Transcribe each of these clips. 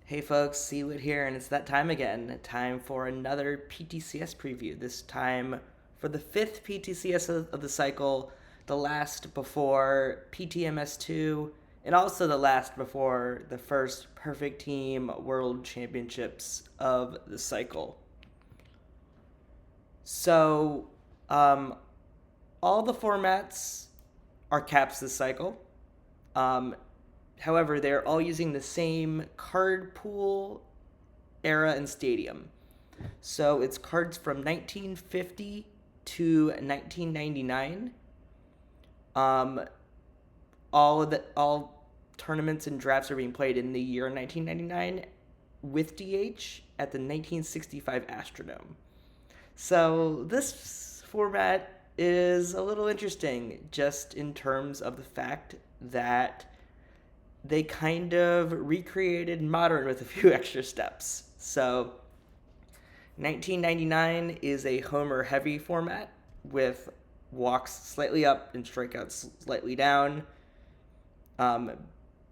Hey folks, Seawood here, and it's that time again. Time for another PTCS preview. This time for the fifth PTCS of the cycle, the last before PTMS2, and also the last before the first Perfect Team World Championships of the cycle. So, um, all the formats are caps this cycle. Um, However, they're all using the same card pool, era, and stadium. So it's cards from 1950 to 1999. Um, all tournaments and drafts are being played in the year 1999 with DH at the 1965 Astrodome. So this format is a little interesting just in terms of the fact that they kind of recreated modern with a few extra steps. So 1999 is a homer heavy format with walks slightly up and strikeouts slightly down. Um,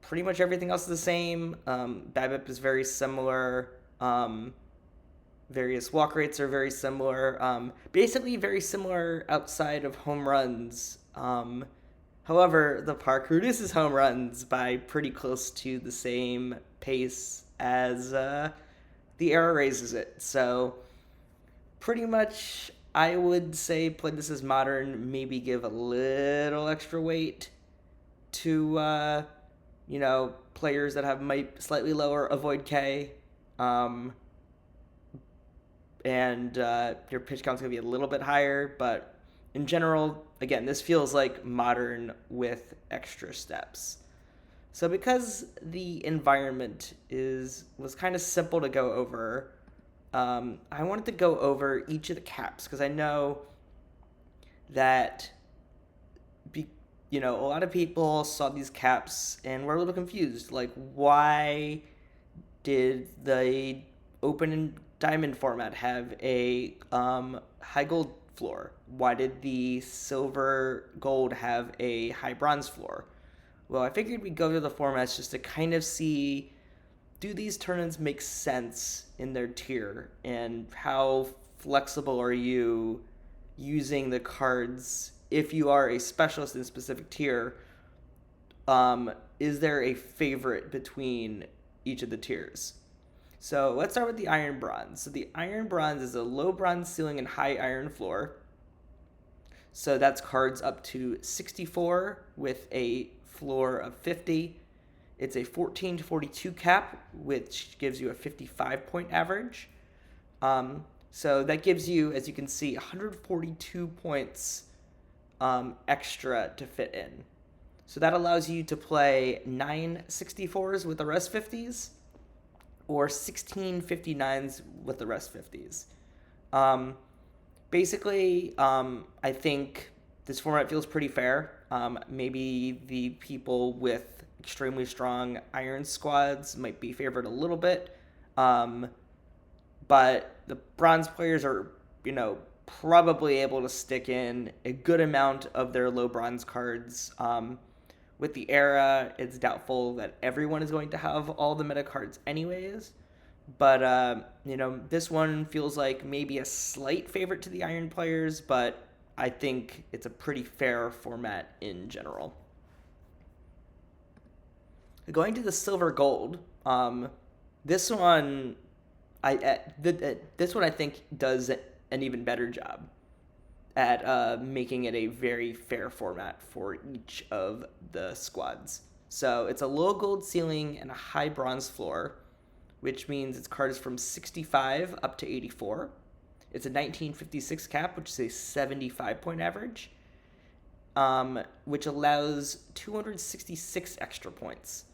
Pretty much everything else is the same. BABIP is very similar. Various walk rates are very similar. Basically, very similar outside of home runs. However, the park reduces home runs by pretty close to the same pace as the era raises it. So, pretty much, I would say play this as modern, maybe give a little extra weight to, players that have slightly lower avoid K. Um, and your pitch count's going to be a little bit higher, but in general, again, this feels like modern with extra steps. So because the environment was kind of simple to go over, I wanted to go over each of the caps because I know that a lot of people saw these caps and were a little confused. Like, why did the open and diamond format have a high gold floor? Why did the silver gold have a high bronze floor? Well, I figured we'd go to the formats just to kind of see, do these tournaments make sense in their tier, and how flexible are you using the cards if you are a specialist in a specific tier? Is there a favorite between each of the tiers? So let's start with the iron bronze. So the iron bronze is a low bronze ceiling and high iron floor. So that's cards up to 64 with a floor of 50. It's a 14 to 42 cap, which gives you a 55-point average. So that gives you, as you can see, 142 points extra to fit in. So that allows you to play 9 64s with the rest 50s or 16 59s with the rest 50s. Basically, I think this format feels pretty fair. Maybe the people with extremely strong iron squads might be favored a little bit. But the bronze players are, probably able to stick in a good amount of their low bronze cards. With the era, it's doubtful that everyone is going to have all the meta cards anyways. But, this one feels like maybe a slight favorite to the iron players, but I think it's a pretty fair format in general. Going to the silver gold, this one, this one I think does an even better job at making it a very fair format for each of the squads. So it's a low gold ceiling and a high bronze floor, which means its cards from 65 up to 84. It's a 1956 cap, which is a 75-point average, which allows 266 extra points.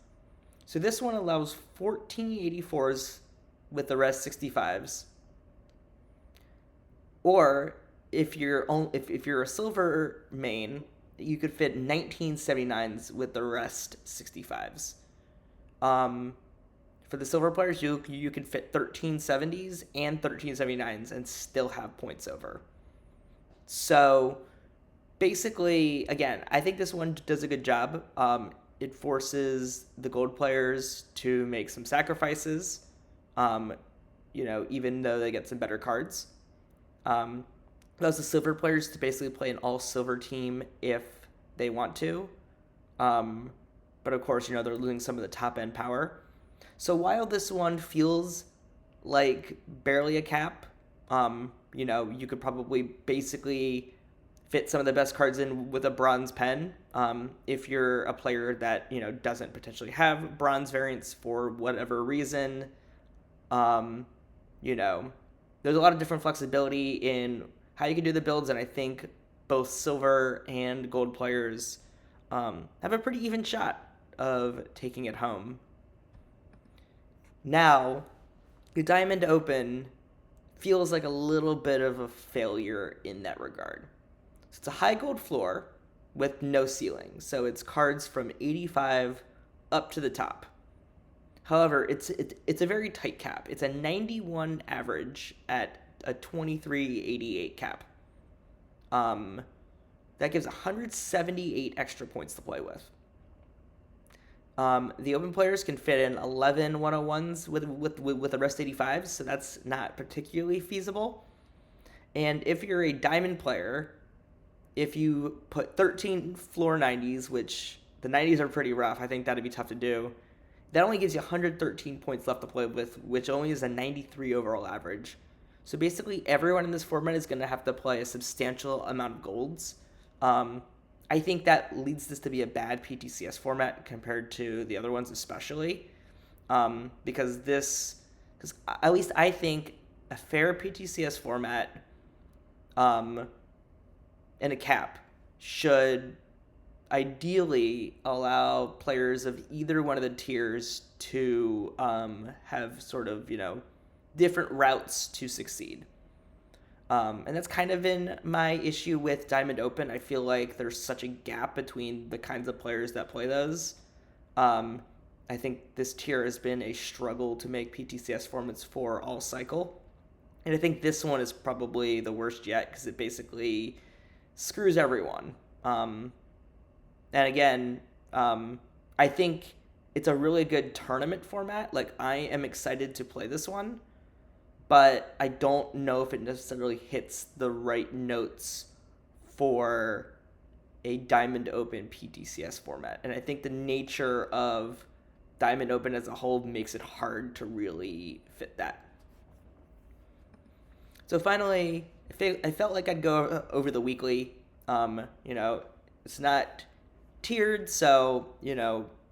So this one allows 14 84s with the rest 65s. Or if you're a silver main, you could fit 19 79s with the rest 65s. For the silver players, you can fit 13 70s and 13 79s and still have points over. So basically, again, I think this one does a good job. it forces the gold players to make some sacrifices, um, even though they get some better cards. Allows the silver players to basically play an all silver team if they want to. Um, but of course, they're losing some of the top end power. So while this one feels like barely a cap, you could probably basically fit some of the best cards in with a bronze pen. If you're a player that doesn't potentially have bronze variants for whatever reason, you know, there's a lot of different flexibility in how you can do the builds, and I think both silver and gold players have a pretty even shot of taking it home. Now, the Diamond Open feels like a little bit of a failure in that regard. So it's a high gold floor with no ceiling, so it's cards from 85 up to the top. However, it's a very tight cap. It's a 91 average at a 2388 cap. That gives 178 extra points to play with. The open players can fit in 11 101s with the rest 85s, so that's not particularly feasible. And if you're a diamond player, if you put 13 floor 90s, which the 90s are pretty rough, I think that'd be tough to do. That only gives you 113 points left to play with, which only is a 93 overall average. So basically, everyone in this format is going to have to play a substantial amount of golds. I think that leads this to be a bad PTCS format compared to the other ones, especially because at least I think a fair PTCS format and a cap should ideally allow players of either one of the tiers to have sort of different routes to succeed. And that's kind of been my issue with Diamond Open. I feel like there's such a gap between the kinds of players that play those. I think this tier has been a struggle to make PTCS formats for all cycle. And I think this one is probably the worst yet because it basically screws everyone. And again, I think it's a really good tournament format. Like, I am excited to play this one, but I don't know if it necessarily hits the right notes for a Diamond Open PTCS format. And I think the nature of Diamond Open as a whole makes it hard to really fit that. So finally, I felt like I'd go over the weekly. It's not tiered, so,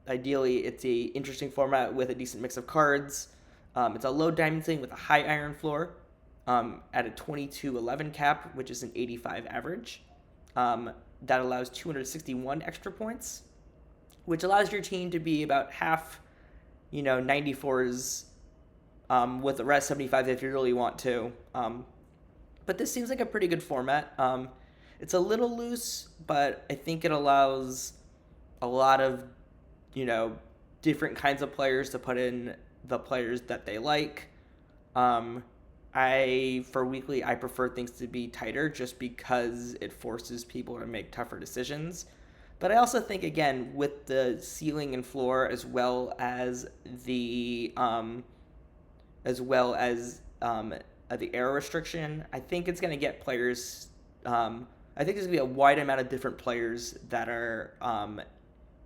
ideally it's a interesting format with a decent mix of cards. It's a low diamond thing with a high iron floor at a 2211 cap, which is an 85 average. That allows 261 extra points, which allows your team to be about half, 94s with the rest 75s if you really want to. But this seems like a pretty good format. It's a little loose, but I think it allows a lot of, different kinds of players to put in the players that they like. For weekly, I prefer things to be tighter just because it forces people to make tougher decisions. But I also think, again, with the ceiling and floor as well as the error restriction, I think it's going to get players. I think there's going to be a wide amount of different players that are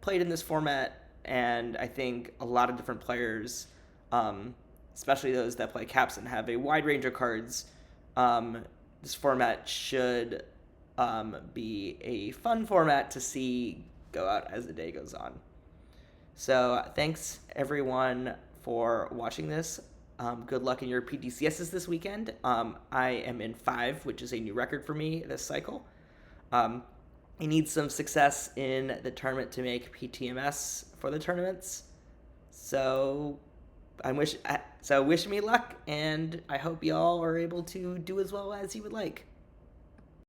played in this format, and I think a lot of different players, especially those that play caps and have a wide range of cards, this format should be a fun format to see go out as the day goes on. So thanks everyone for watching this. Good luck in your PTCSs this weekend. I am in 5, which is a new record for me this cycle. I need some success in the tournament to make PTMS for the tournaments. So wish me luck, and I hope y'all are able to do as well as you would like.